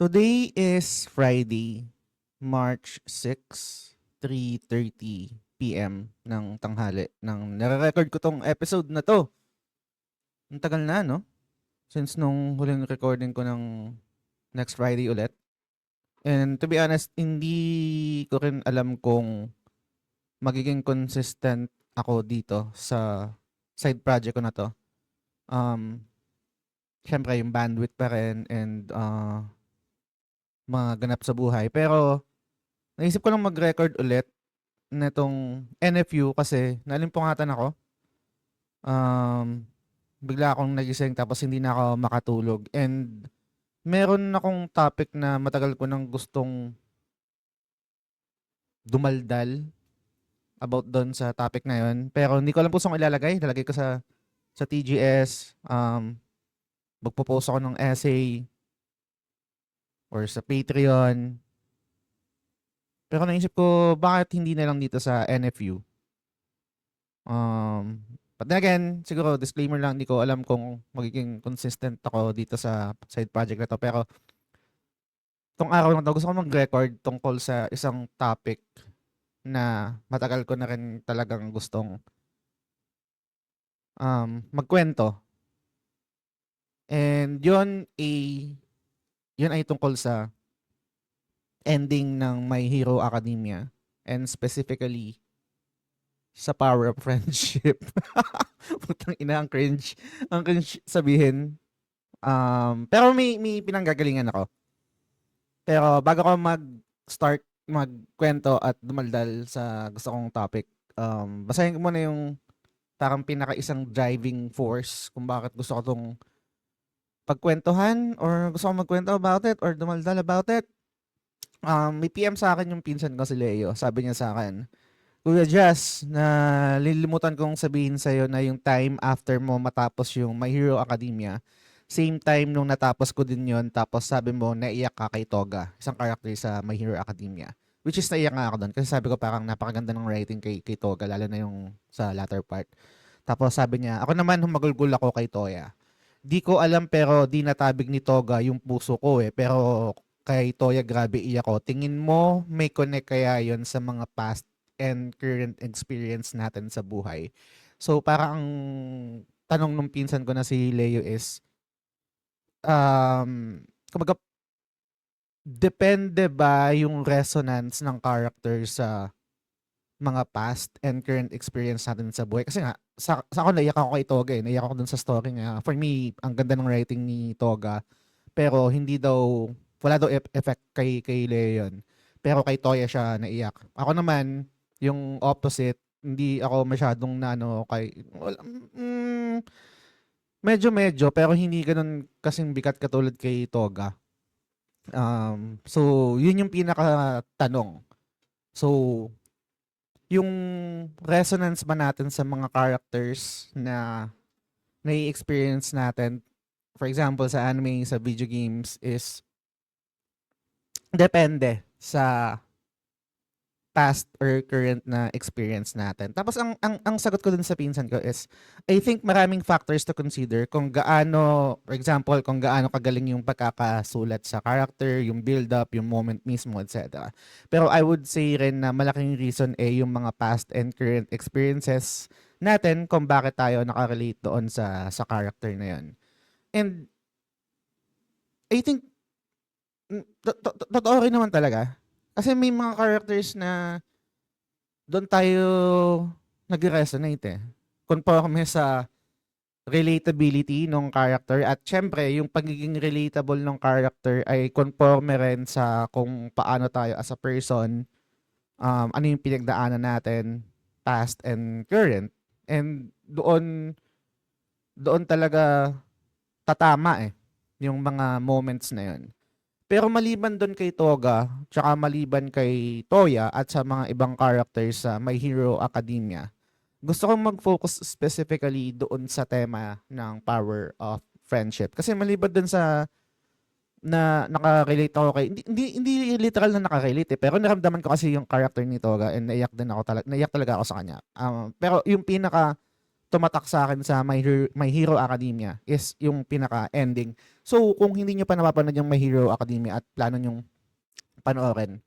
Today is Friday, March 6, 3:30 PM ng tanghali nang nare-record ko 'tong episode na 'to. Ang tagal na 'no, since nung huling recording ko ng next Friday ulit. And to be honest, hindi ko rin alam kung magiging consistent ako dito sa side project ko na 'to. Um, Siyempre yung bandwidth pa rin and, mga ganap sa buhay. Pero naisip ko lang mag-record ulit nitong NFU kasi nalimpungatan ako. Um, Bigla akong nagising tapos hindi na ako makatulog and meron akong topic na matagal ko nang gustong dumaldal about don sa topic na yun. Pero hindi ko alam kung saan ko ilalagay. Ilalagay ko sa TGS, magpo-post ako ng essay or sa Patreon. Pero naisip ko, bakit hindi na lang dito sa NFU? But then again, siguro disclaimer lang, hindi ko alam kung magiging consistent ako dito sa side project na to. Pero tong araw na to, gusto ko mag-record tungkol sa isang topic na matagal ko na rin talagang gustong magkwento. And yun ay tungkol sa ending ng My Hero Academia and specifically sa power of friendship. Putang ina, ang cringe. Ang cringe sabihin. Pero may pinanggagalingan ako. Pero bago ko mag-start magkwento at dumaldal sa gusto kong topic, basahin ko muna yung parang pinaka-isang driving force kung bakit gusto ko tong pagkwentuhan or gusto ko magkwento about it or dumaldal about it. May PM sa akin yung pinsan ko si Leo. Sabi niya sa akin, Kuya Jazz, na lilimutan kong sabihin sa'yo na yung time after mo matapos yung My Hero Academia, same time nung natapos ko din yon, tapos sabi mo naiyak ka kay Toga, isang character sa My Hero Academia. Which is naiyak nga ako doon kasi sabi ko parang napakaganda ng writing kay Toga, lalo na yung sa latter part. Tapos sabi niya, ako naman humagulgul ako kay Toya. Di ko alam pero di natabig ni Toga yung puso ko eh. Pero kay Toya grabe iyak ko. Tingin mo may connect kaya yon sa mga past and current experience natin sa buhay? So parang ang tanong nung pinsan ko na si Leo is, kumbaga, depende ba yung resonance ng character sa mga past and current experience natin sa buhay? Kasi nga, sa ako naiyak ako kay Toga eh. Naiyak ako dun sa story nga. For me, ang ganda ng writing ni Toga. Pero hindi daw, wala daw effect kay Leo yun. Pero kay Toya siya naiyak. Ako naman, yung opposite, hindi ako masyadong na ano kay, wala, medyo, pero hindi ganun kasing bigat katulad kay Toga. So, yun yung pinaka tanong. So, yung resonance ba natin sa mga characters na nai-experience natin, for example, sa anime, sa video games, is depende sa past or current na experience natin. Tapos ang sagot ko dun sa pinsan ko is, I think maraming factors to consider kung gaano, for example, kung gaano kagaling yung pagkakasulat sa character, yung build-up, yung moment mismo, etc. Pero I would say rin na malaking reason yung mga past and current experiences natin kung bakit tayo nakarelate doon sa character na yun. And I think, totoo rin naman talaga. Kasi may mga characters na doon tayo nag-resonate eh. Conforme sa relatability ng character at syempre yung pagiging relatable ng character ay conforme rin sa kung paano tayo as a person, ano yung pinagdaanan natin, past and current. And doon talaga tatama yung mga moments na yun. Pero maliban doon kay Toga, tsaka maliban kay Toya at sa mga ibang characters sa My Hero Academia, gusto kong mag-focus specifically doon sa tema ng power of friendship. Kasi maliban doon sa na naka-relate ako kay, hindi literal na naka-relate pero naramdaman ko kasi yung character ni Toga and naiyak din ako talaga, naiyak talaga ako sa kanya. Pero yung pinaka tumatak sa akin sa My Hero Academia is yung pinaka-ending. So, kung hindi nyo pa napapanood yung My Hero Academia at plano nyong panoorin,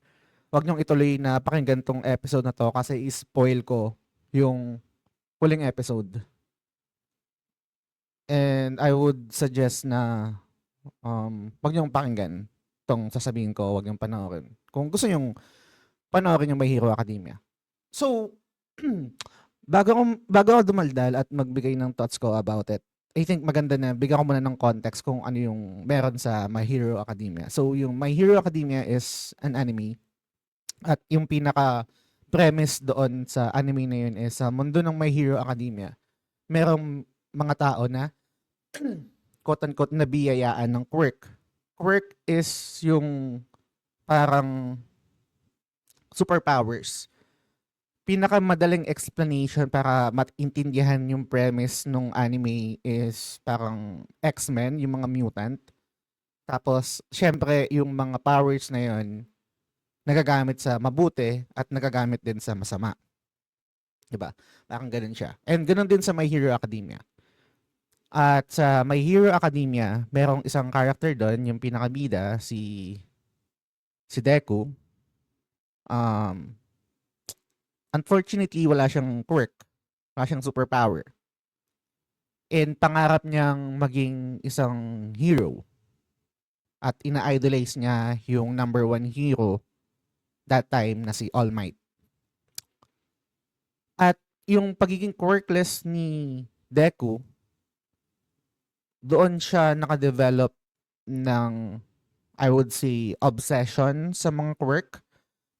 wag nyong ituloy na pakinggan tong episode na to kasi i-spoil ko yung huling episode. And I would suggest na wag nyong pakinggan tong sasabihin ko, wag nyong panoorin. Kung gusto nyong panoorin yung My Hero Academia. So, bago ako dumaldal at magbigay ng thoughts ko about it, I think maganda na bigyan ko muna ng context kung ano yung meron sa My Hero Academia. So, yung My Hero Academia is an anime at yung pinaka premise doon sa anime na yun is sa mundo ng My Hero Academia, merong mga tao na quote-unquote nabiyayaan ng quirk. Quirk is yung parang superpowers. Pinakamadaling explanation para maintindihan yung premise nung anime is parang X-Men, yung mga mutant. Tapos, syempre, yung mga powers na yun, nagagamit sa mabuti at nagagamit din sa masama. Diba? Parang ganun siya. And ganun din sa My Hero Academia. At sa My Hero Academia, merong isang character doon, yung pinakabida, si Deku. Unfortunately, wala siyang quirk. Wala siyang superpower. And pangarap niyang maging isang hero. At ina-idolize niya yung number 1 hero that time na si All Might. At yung pagiging quirkless ni Deku, doon siya nakadevelop ng, I would say, obsession sa mga quirk.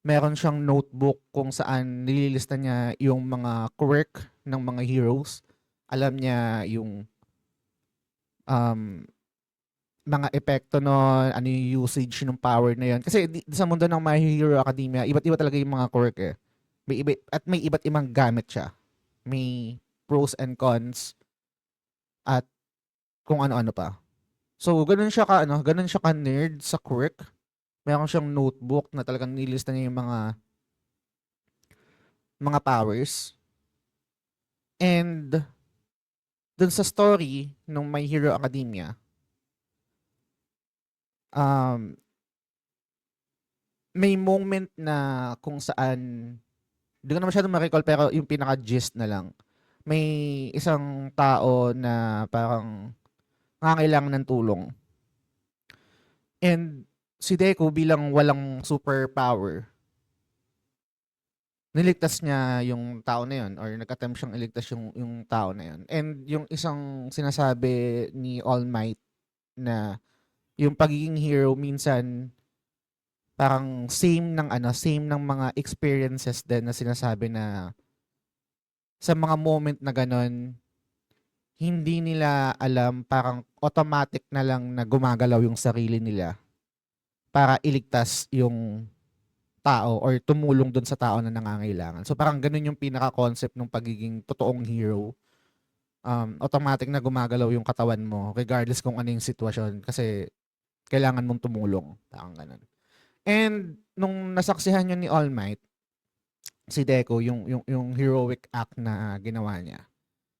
Meron siyang notebook kung saan nililista niya yung mga quirk ng mga heroes. Alam niya yung mga epekto nun, ano yung usage ng power na yun. Kasi sa mundo ng My Hero Academia, iba't iba talaga yung mga quirk eh. May iba't ibang gamit siya. May pros and cons at kung ano-ano pa. So, ganun siya ka nerd sa quirk. Meron siyang notebook na talagang nilista niya yung mga powers. And dun sa story ng My Hero Academia, may moment na kung saan, hindi ko na masyadong ma-recall pero yung pinaka-gist na lang. May isang tao na parang nangangailangan ng tulong. And si Deku bilang walang superpower, niligtas niya yung tao na yun or nag-attempt siyang iligtas yung tao na yun. And yung isang sinasabi ni All Might na yung pagiging hero minsan parang same ng mga experiences din na sinasabi na sa mga moment na ganon, hindi nila alam, parang automatic na lang na gumagalaw yung sarili nila para iligtas yung tao or tumulong dun sa tao na nangangailangan. So parang ganun yung pinaka-concept ng pagiging totoong hero. Automatic na gumagalaw yung katawan mo regardless kung ano yung sitwasyon kasi kailangan mong tumulong. Parang ganun. And nung nasaksihan yun ni All Might, si Deku, yung heroic act na ginawa niya,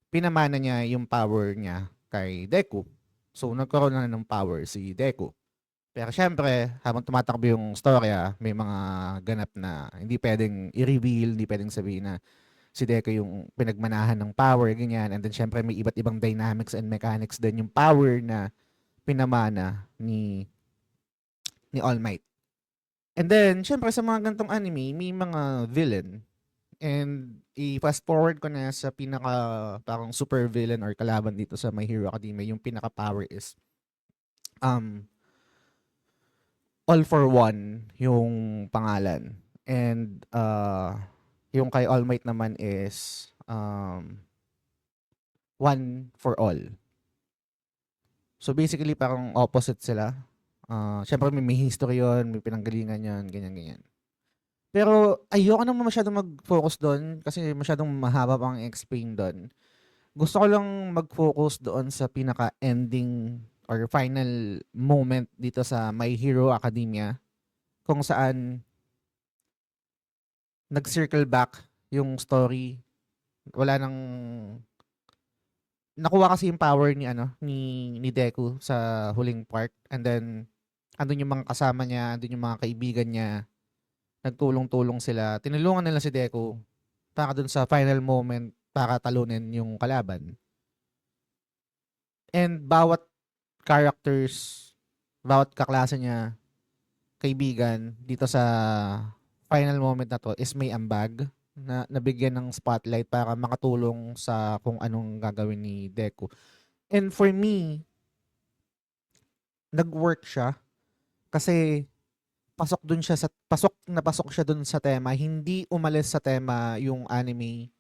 pinamana niya yung power niya kay Deku. So nagkaroon na ng power si Deku. Pero syempre, habang tumatakbo yung storya, may mga ganap na hindi pwedeng i-reveal, hindi pwedeng sabihin na si Deku yung pinagmanahan ng power, ganyan. And then syempre may iba't ibang dynamics and mechanics din yung power na pinamana ni All Might. And then, syempre sa mga gantong anime, may mga villain. And i-fast forward ko na sa pinaka parang super villain or kalaban dito sa My Hero Academia, yung pinaka power is All for One yung pangalan. And yung kay All Might naman is One for All. So basically parang opposite sila. Syempre may history yun, may pinanggalingan yun, ganyan-ganyan. Pero ayoko naman masyadong mag-focus doon kasi masyadong mahaba pang explain doon. Gusto ko lang mag-focus doon sa pinaka-ending or final moment dito sa My Hero Academia kung saan nag-circle back yung story. Wala nang nakuha kasi yung power ni ni Deku sa huling part, and then andun yung mga kasama niya, andun yung mga kaibigan niya, nagtulong-tulong sila. Tinulungan nila si Deku para dun sa final moment para talunin yung kalaban. And bawat characters, bawat kaklase niya, kaibigan dito sa final moment na to is may ambag na nabigyan ng spotlight para makatulong sa kung anong gagawin ni Deku. And for me, nag-work siya kasi pasok siya dun sa tema. Hindi umalis sa tema yung anime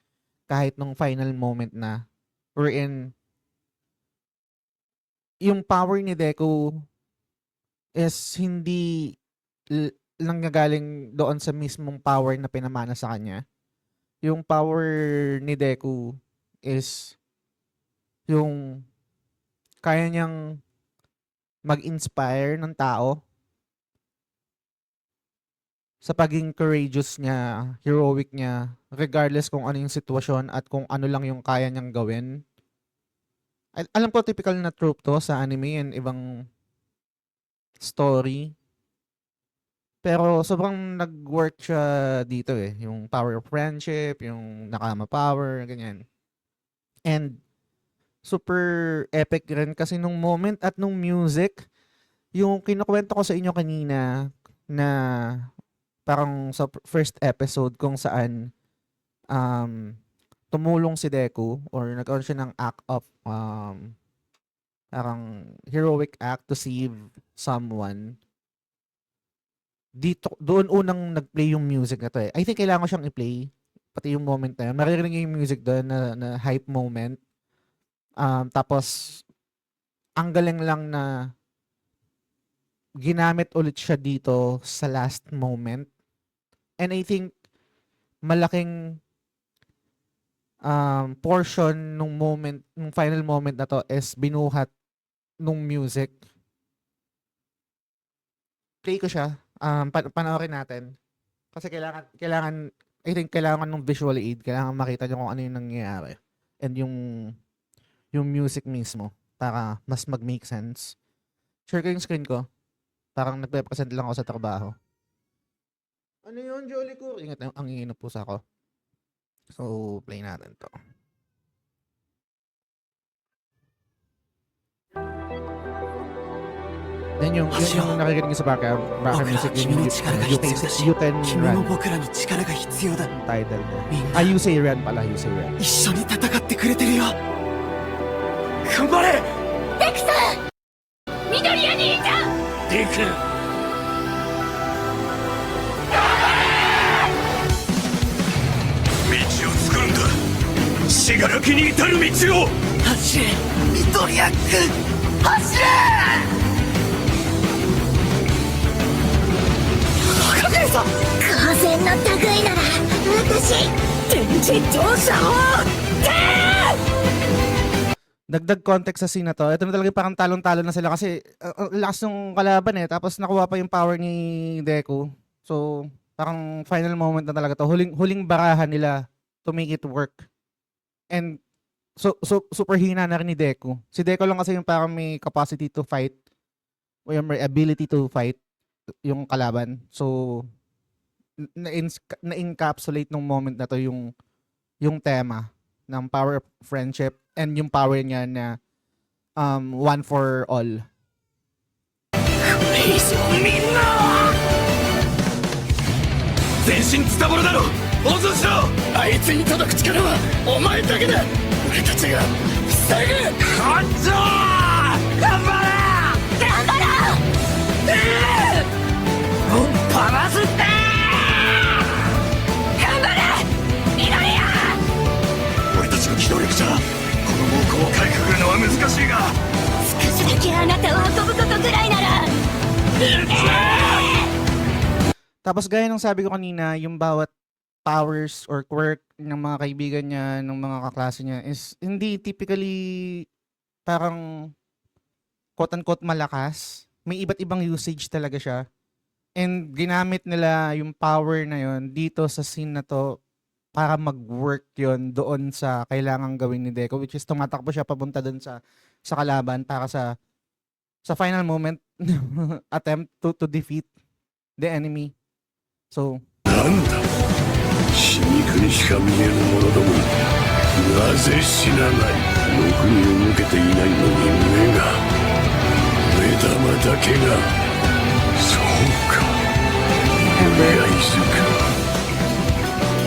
kahit nung final moment na, wherein yung power ni Deku is hindi nanggagaling doon sa mismong power na pinamana sa kanya. Yung power ni Deku is yung kaya niyang mag-inspire ng tao sa pagiging courageous niya, heroic niya, regardless kung ano yung sitwasyon at kung ano lang yung kaya niyang gawin. Alam ko typical na trope to sa anime and ibang story. Pero sobrang nag-work siya dito eh. Yung power of friendship, yung nakama power, ganyan. And super epic rin kasi nung moment at nung music, yung kinukwento ko sa inyo kanina na parang sa first episode kung saan tumulong si Deku or nagkaroon siya ng act of parang heroic act to save someone. Doon unang nag-play yung music na to eh. I think kailangan ko siyang i-play. Pati yung moment na yun. Maririnig yung music doon na hype moment. Tapos, ang galing lang na ginamit ulit siya dito sa last moment. And I think malaking portion nung moment, nung final moment na to is binuhat nung music. Play ko siya. Panoorin natin. Kasi kailangan I think kailangan ng visual aid. Kailangan makita nyo kung ano yung nangyayari. And yung music mismo. Para mas mag-make sense. Share ko yung screen ko. Parang nagpe-present lang ako sa trabaho. Ano yun, Jolly ko? Ingat, ang ingin na pusa ko. So, play natin to. Then yung nakikita niyo sa background music, yung You Can Run. Title niya. You Say Run pala, You Say Run. 一緒に戦ってくれてるよ。頑張れデクさん、緑谷兄ちゃん。デク。道を作るんだ。死柄木に至る道を。走れ、緑谷君。走れ。風の類なら私電磁投射をDagdag context sa scene na to. Ito na talaga parang talon-talon na sila kasi lakas ng kalaban eh. Tapos nakuha pa yung power ni Deku. So, parang final moment na talaga to. Huling barahan nila to make it work. And so super hina na rin ni Deku. Si Deku lang kasi yung parang may capacity to fight o yung may ability to fight yung kalaban. So, na-encapsulate nung moment na to yung tema ng power of friendship and yung power niya na one for all. 以上みんな全身ズタボロだろ温存しろあいつに届く力はお前だけだ俺たちが塞ぐ本当頑張れ頑張れパラスって頑張れ緑谷俺たちの機動力じゃこの猛攻をかいくぐるのは難しいが少しだけあなたを運ぶことぐらいなら Tapos gaya ng sabi ko kanina, yung bawat powers or quirk ng mga kaibigan niya, ng mga kaklase niya is hindi typically parang quote-unquote malakas. May iba't ibang usage talaga siya. And ginamit nila yung power na yon dito sa scene na to para mag-work yon doon sa kailangang gawin ni Deku, which is tumatakbo siya papunta doon sa kalaban para sa final moment attempt to defeat the enemy. So, なんだ皮肉にしか見える者ども、なぜ死なない。ろくに動けていないのに目玉だけが。そうか、目がいずか。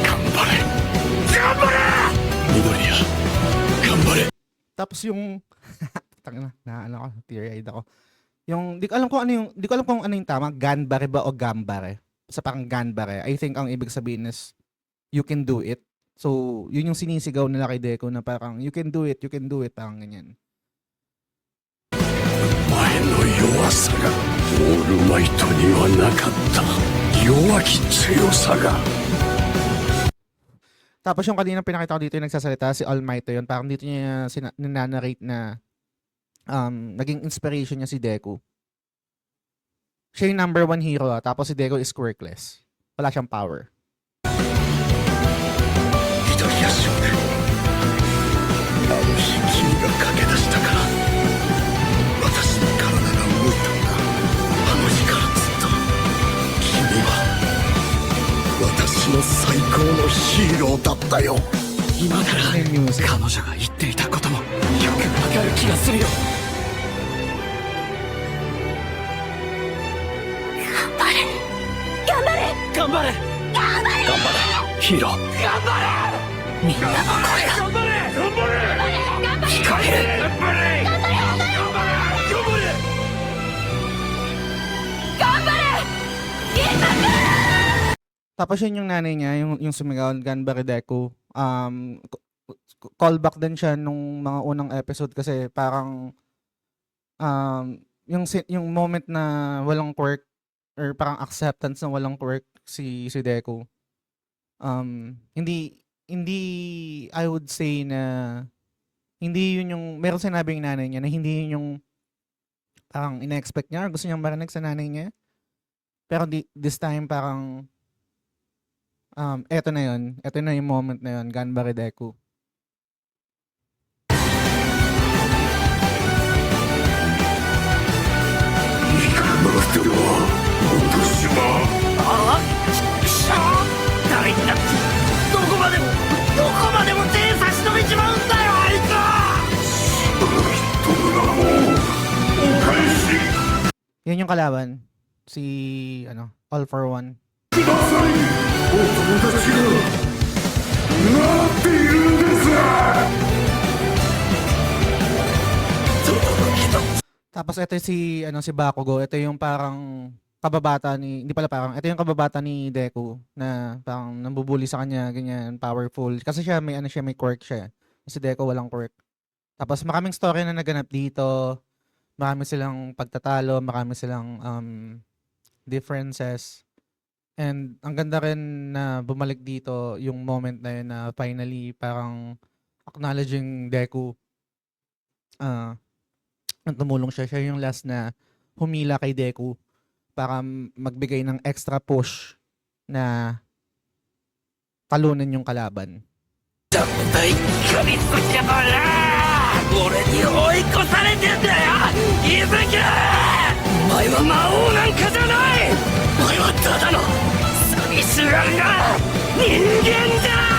頑張れ頑張れ緑谷、頑張れ。 tapos yung tangina na ano ko, teary-eyed ako. Yung di ko alam kung ano yung tama, ganbare ba o gambare. Sa parang ganbare, I think ang ibig sabihin is you can do it. So, yun yung sinisigaw nila kay Deku na parang you can do it, parang ganyan. 前の弱さがオールマイトにはなかった。弱き強さが。 Tapos yung kanina pinakita ko dito yung nagsasalita, si All Might yun. Parang dito niya ninanarrate na naging inspiration niya si Deku. Siya yung number 1 hero, tapos si Deku is quirkless. Wala siyang power. 緑谷少年、あの日君が駆け出したから私の体が動いたんだ。あの日からずっと君は私の最高のヒーローだったよ。今なら彼女が言っていたこともよくわかる気がするよ。頑張れ頑張れ頑張れヒーロー、頑張れ。みんなの声が頑張れ頑張れ聞こえる。頑張れ頑張れ頑張れ。 Tapos yun yung nanay niya, yung sumigaw, Ganbare Deku. Callback din siya nung mga unang episode kasi parang yung moment na walang quirk or parang acceptance na walang quirk si Deku. Hindi I would say na hindi yun yung meron sinabing nanay niya na hindi yun yung parang ina-expect niya or gusto niyang marinig sa nanay niya. Pero this time parang eto na yun. Eto na yung moment na yun. Ganbare Deku. 手差し伸べちまうんだよあいつは。その人がもうお返し。 Yan yung kalaban. Si All for One. まさにお友達がなっているんです。Tapos ito si Bakugo. Ito yung parang kababata ni ito yung kababata ni Deku na parang nambubuli sa kanya, ganyan, powerful. Kasi siya may quirk siya. Si Deku walang quirk. Tapos maraming story na naganap dito. Marami silang pagtatalo, marami silang differences. And ang ganda rin na bumalik dito yung moment na yun na finally parang acknowledging Deku. Tumulong siya. Siya yung last na humila kay Deku para magbigay ng extra push na talunan yung kalaban. だったいかみつけばな俺に追い越されてんだよ伊吹。お前は魔王なんかじゃない。お前はただの寂しがりな人間だ。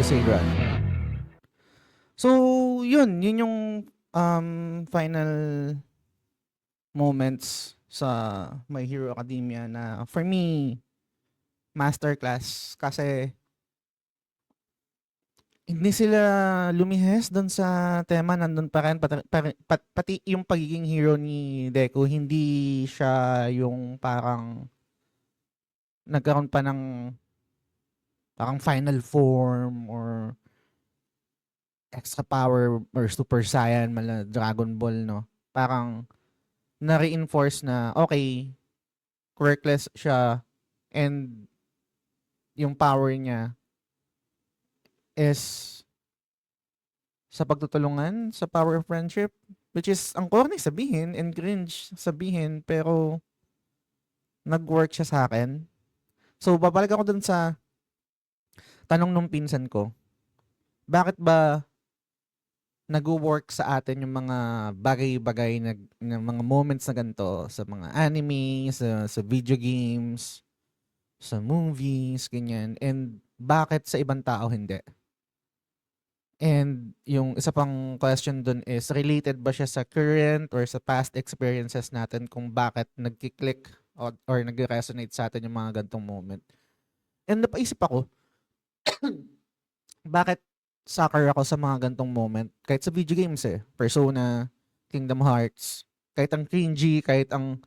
Say run. So, yun yung final moments sa My Hero Academia na for me masterclass kasi hindi sila lumihis doon sa tema, nandun pa rin pati yung pagiging hero ni Deku, hindi siya yung parang nagkaroon pa ng parang final form or extra power or super saiyan mala Dragon Ball, no? Parang na-reinforce na, okay, quirkless siya and yung power niya is sa pagtutulungan, sa power of friendship, which is ang corny sabihin and cringe sabihin, pero nag-work siya sa akin. So, babalik ako dun sa tanong nung pinsan ko, bakit ba nag-work sa atin yung mga bagay-bagay na mga moments na ganito sa mga anime, sa video games, sa movies, ganyan. And bakit sa ibang tao hindi? And yung isa pang question dun is, related ba siya sa current or sa past experiences natin kung bakit nagki-click or nag-resonate sa atin yung mga gantong moment? And napaisip ako, bakit sucker ako sa mga gantong moment? Kahit sa video games Persona, Kingdom Hearts, kahit ang cringy, kahit ang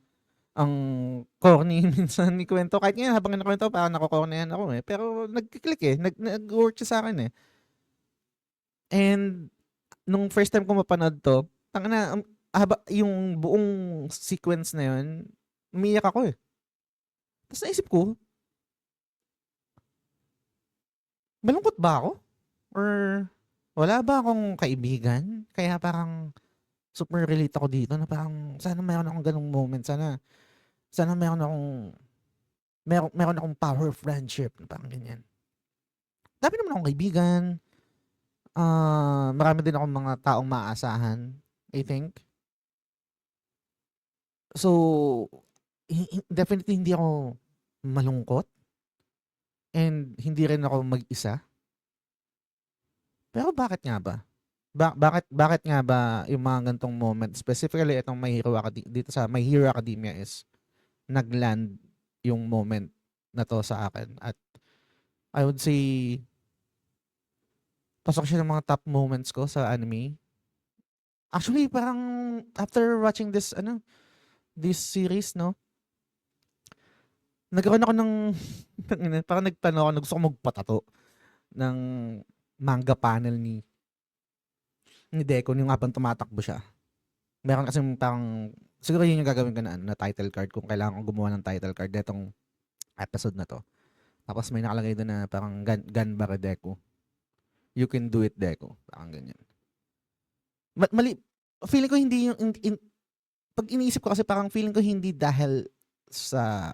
corny minsan ni kwento. Kahit nga habang nakwento, parang nakokornehan ako Pero nag-click nag-work siya sa akin And nung first time ko mapanood to, tangina, yung buong sequence na yun, umiyak ako Tapos naisip ko, malungkot ba ako? Or wala ba akong kaibigan? Kaya parang super relate ako dito na parang sana mayroon akong ganung moment. Sana meron akong power of friendship na parang ganyan. Dami naman akong kaibigan. Marami din akong mga taong maaasahan, I think. So, definitely hindi ako malungkot and hindi rin ako mag-isa. Pero bakit nga ba? Bakit nga ba yung mga gantong moment, specifically itong dito sa My Hero Academia is nagland yung moment na to sa akin. At I would say pasok siya ng mga top moments ko sa anime. Actually, parang after watching this series, no? Nagkaroon ako ng parang nagplano ako, gusto ko magpatato ng manga panel ni Deku yung habang tumatakbo siya. Meron kasi parang siguro yun yung gagawin ko na title card kung kailangan ko gumawa ng title card netong episode na to. Tapos may nakalagay doon na parang Ganbare Deku. You can do it, Deku. Parang ganyan. Mali, feeling ko hindi pag iniisip ko kasi parang feeling ko hindi dahil sa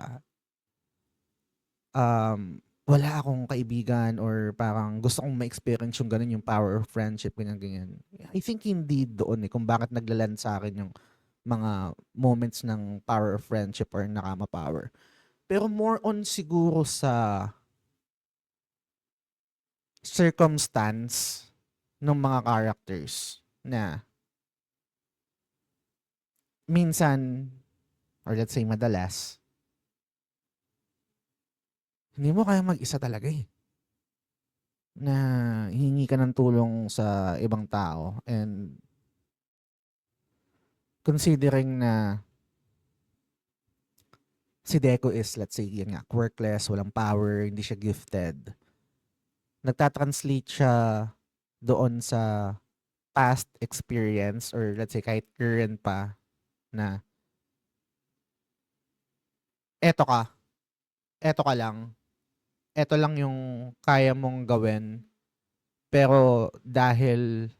wala akong kaibigan or parang gusto kong ma-experience yung ganun, yung power of friendship, ganyan. I think hindi doon kung bakit naglaland sa akin yung mga moments ng power of friendship or nakama power. Pero more on siguro sa circumstance ng mga characters na minsan, or let's say madalas, hindi mo kaya mag-isa talaga na hihingi ka ng tulong sa ibang tao and considering na si Deku is, let's say, yan nga, quirkless, walang power, hindi siya gifted. Nagtatranslate siya doon sa past experience or let's say kahit current pa na eto ka lang, eto lang yung kaya mong gawin pero dahil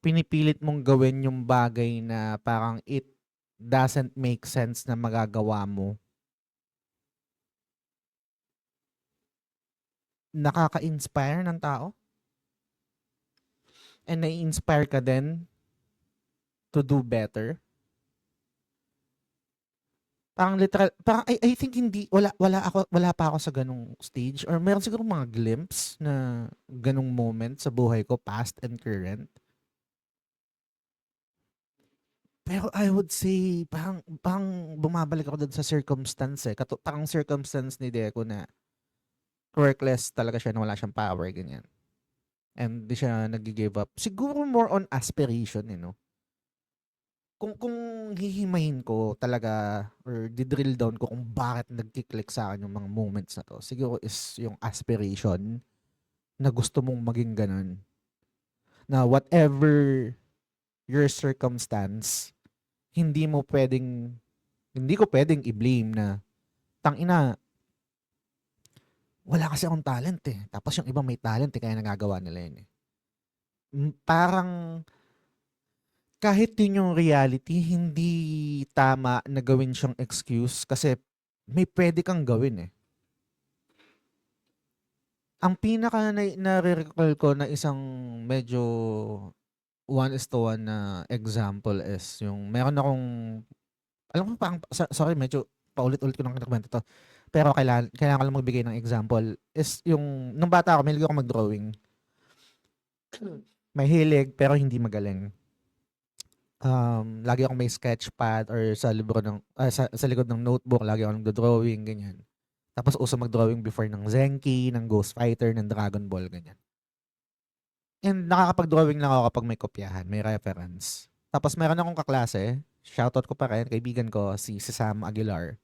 pinipilit mong gawin yung bagay na parang it doesn't make sense na magagawa mo, nakaka-inspire ng tao and nai-inspire ka din to do better. Parang literal, parang I think hindi, wala pa ako sa ganung stage or meron siguro mga glimpse na ganung moment sa buhay ko, past and current. Pero I would say, parang bumabalik ako dun sa circumstance parang circumstance ni Deku na quirkless talaga siya na wala siyang power, ganyan. And di siya nag-give up. Siguro more on aspiration, no? kung hihimayin ko talaga or di-drill down ko kung bakit nagki-click sa akin yung mga moments na 'to, siguro is yung aspiration na gusto mong maging gano'n. Na whatever your circumstance, hindi mo puwedeng hindi ko puwedeng i-blame na, "Tangina, wala kasi akong talent, eh." Tapos yung iba may talent, eh, kaya nagagawa nila yun, eh. Parang kahit yun yung reality, hindi tama na gawin siyang excuse kasi may puwede kang gawin, eh. Ang pinaka nare-recall ko na isang medyo 1:1 na example is yung meron akong alam mo parang sorry medyo paulit-ulit ko ng kinukuwento 'to, pero kailangan ko lang magbigay ng example is yung nung bata ako mahilig ako mag-drawing. Mahilig pero hindi magaling. Lagi akong may sketchpad or sa libro sa likod ng notebook lagi akong nagdo-drawing, ganyan. Tapos uso mag-drawing before ng Zenki, ng Ghost Fighter, ng Dragon Ball, ganyan. And nakakapag-drawing lang ako kapag may kopyahan, may reference. Tapos meron akong kaklase, shoutout ko pa rin, kaibigan ko, si Sam Aguilar,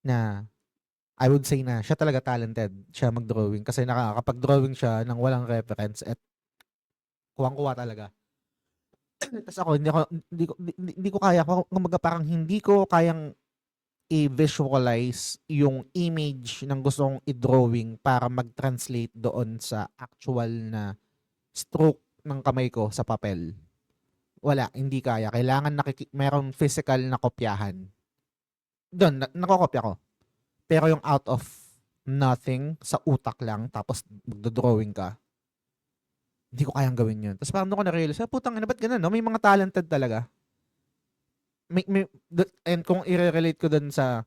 na I would say na siya talaga talented siya mag-drawing kasi nakakapag-drawing siya ng walang reference at kuwang-kuwa talaga. Tapos ako hindi ko kaya, kumbaga parang hindi ko kayang i-visualize yung image ng gusto kong i-drawing para mag-translate doon sa actual na stroke ng kamay ko sa papel. Wala, hindi kaya. Kailangan merong physical na kopyahan. Doon, nakokopya ko. Pero yung out of nothing, sa utak lang, tapos magdo-drawing ka, hindi ko kayang gawin yun. Tapos parang doon ko na-realize, putang ina, ba't ganun, no? May mga talented talaga. And kung i-relate ko doon sa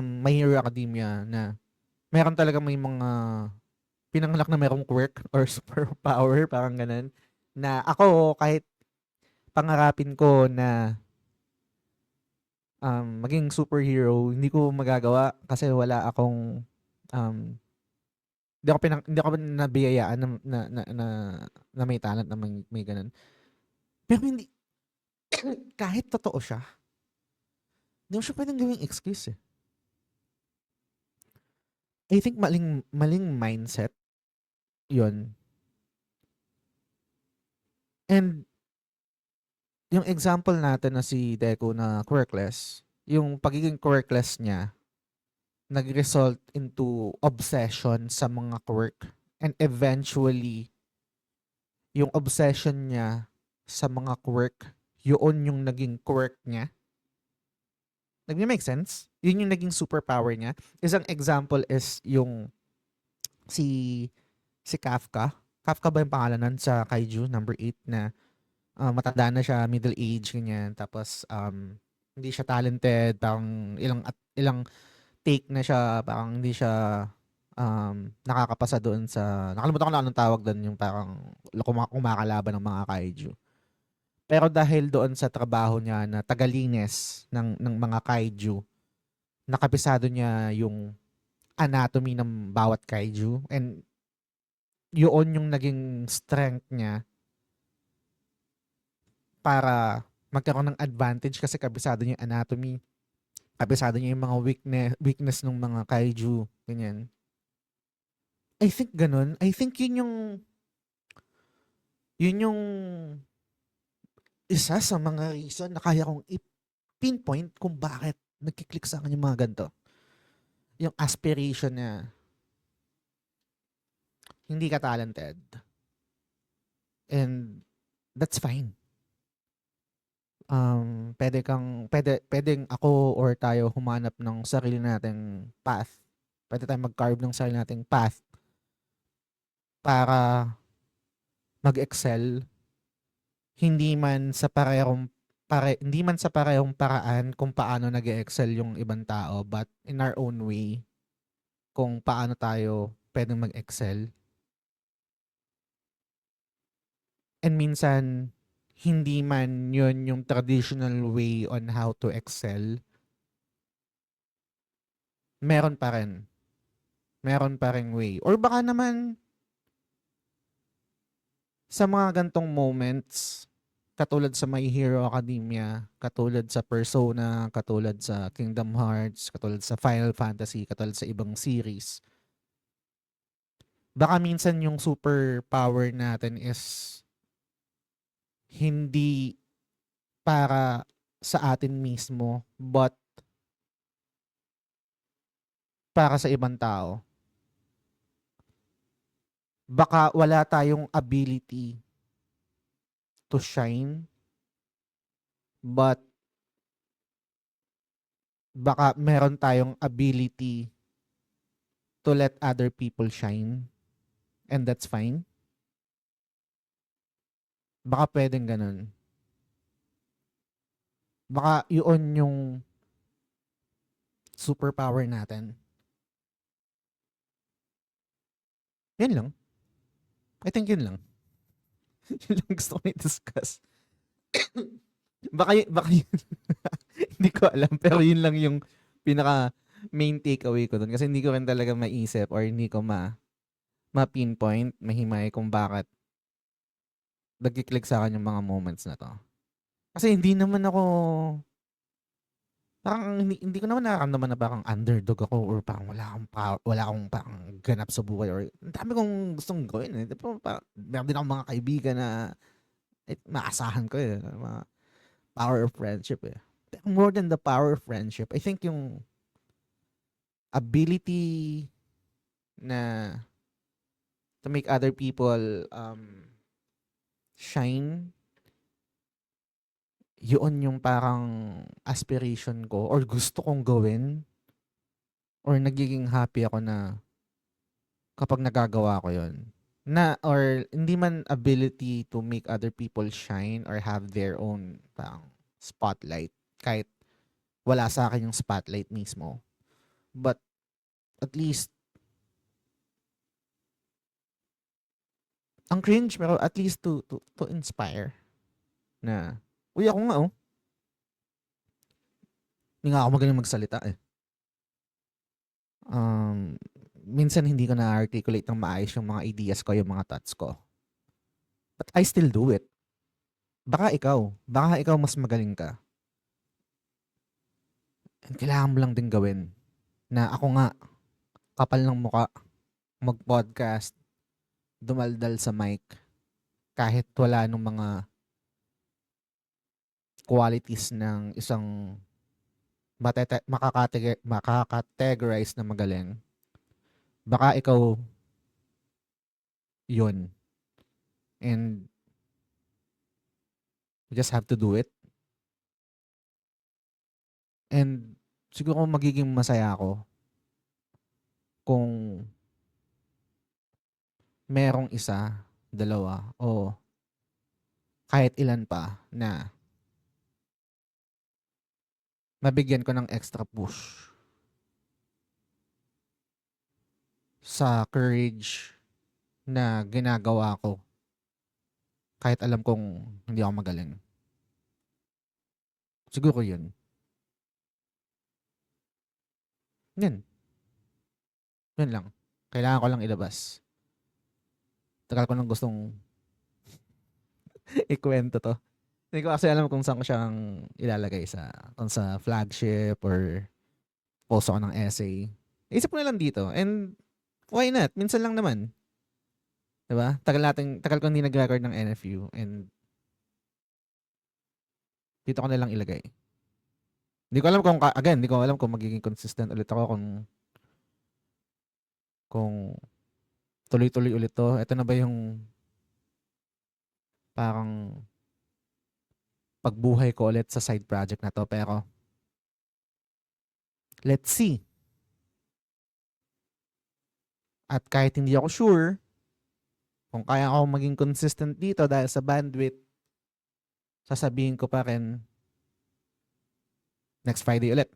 My Hero Academia na meron talaga may mga pinanganak na merong quirk or superpower, parang ganun. Na ako, kahit pangarapin ko na maging superhero, hindi ko magagawa kasi wala akong hindi ako nabiyayaan na may talent na may ganun. Pero hindi kahit totoo siya, hindi mo siya pwedeng gawing excuse, eh. I think maling mindset 'yun. And yung example natin na si Deku na quirkless, yung pagiging quirkless niya nag-result into obsession sa mga quirk and eventually yung obsession niya sa mga quirk, yun yung naging quirk niya. Nagme-make sense? Yun yung naging superpower niya. Isang example is yung si Kafka. Kafka ba yung pangalan nun sa Kaiju number 8 na matanda na siya, middle age, ganyan. Tapos hindi siya talented, parang ilang take na siya, parang hindi siya nakakapasa doon sa, nakalimutan ko na anong tawag doon, yung parang kumakalaban ng mga kaiju. Pero dahil doon sa trabaho niya na tagalinis ng mga kaiju, nakabisado niya yung anatomy ng bawat kaiju and yun yung naging strength niya para magkaroon ng advantage kasi kabisado niya yung anatomy, kabisado niya yung mga weakness ng mga kaiju, ganyan. I think ganun. I think yun yung isa sa mga reason na kaya kong i-pinpoint kung bakit nagkiklik sa akin yung mga ganito. Yung aspiration niya. Hindi ka talented. And that's fine. Pwedeng ako or tayo humanap ng sarili nating path. Pwede tayong mag-carve ng sarili nating path para mag-excel. Hindi man sa parehong paraan kung paano nag-excel yung ibang tao, but in our own way kung paano tayo pwedeng mag-excel. And minsan hindi man yun yung traditional way on how to excel. Meron pa rin way. Or baka naman sa mga gantong moments, katulad sa My Hero Academia, katulad sa Persona, katulad sa Kingdom Hearts, katulad sa Final Fantasy, katulad sa ibang series. Baka minsan yung superpower natin is hindi para sa atin mismo, but para sa ibang tao. Baka wala tayong ability to shine, but baka meron tayong ability to let other people shine, and that's fine. Baka pwedeng ganun. Baka yun yung superpower natin. Yan lang. I think yun lang. Yun lang gusto ko i-discuss. baka yun. Hindi ko alam, pero yun lang yung pinaka main takeaway ko dun. Kasi hindi ko rin talaga maisip or hindi ko ma-pinpoint, mahimay kung bakit nagkiklik sa akin yung mga moments na to. Kasi hindi naman ako, parang hindi ko naman nararamdaman na parang underdog ako or parang wala akong parang ganap sa buhay or ang dami kong gustong gawin. Meron din akong mga kaibigan na maasahan ko mga power of friendship eh. Pero more than the power of friendship, I think yung ability na to make other people shine, yun yung parang aspiration ko or gusto kong gawin or nagiging happy ako na kapag nagagawa ko yun. Or hindi man ability to make other people shine or have their own parang spotlight kahit wala sa akin yung spotlight mismo. But at least ang cringe pero at least to inspire na uy, ako nga hindi nga ako magaling magsalita eh. Minsan hindi ko na-articulate ng maayos yung mga ideas ko, yung mga thoughts ko. But I still do it. Baka ikaw mas magaling ka. And kailangan mo lang din gawin na ako nga, kapal ng muka, mag-podcast, dumaldal sa mic, kahit wala nung mga qualities ng isang makakategorize na magaling. Baka ikaw yun. And you just have to do it. And siguro magiging masaya ako kung merong isa, dalawa, o kahit ilan pa na mabigyan ko ng extra push sa courage na ginagawa ko kahit alam kong hindi ako magaling. Siguro yun. Yan. Yan lang. Kailangan ko lang ilabas. Tagal ko nang gustong ikwento to. Hindi ko kasi alam kung saan ko siyang ilalagay kung sa flagship or post ako ng essay. Isip ko na lang dito. And why not? Minsan lang naman. Diba? Tagal ko hindi nag-record ng NFU and dito ko na lang ilagay. Hindi ko alam kung magiging consistent ulit ako kung tuloy-tuloy ulit to. Ito na ba yung parang pagbuhay ko ulit sa side project na to, pero let's see. At kahit hindi ako sure kung kaya ako maging consistent dito dahil sa bandwidth, sasabihin ko pa rin next Friday ulit.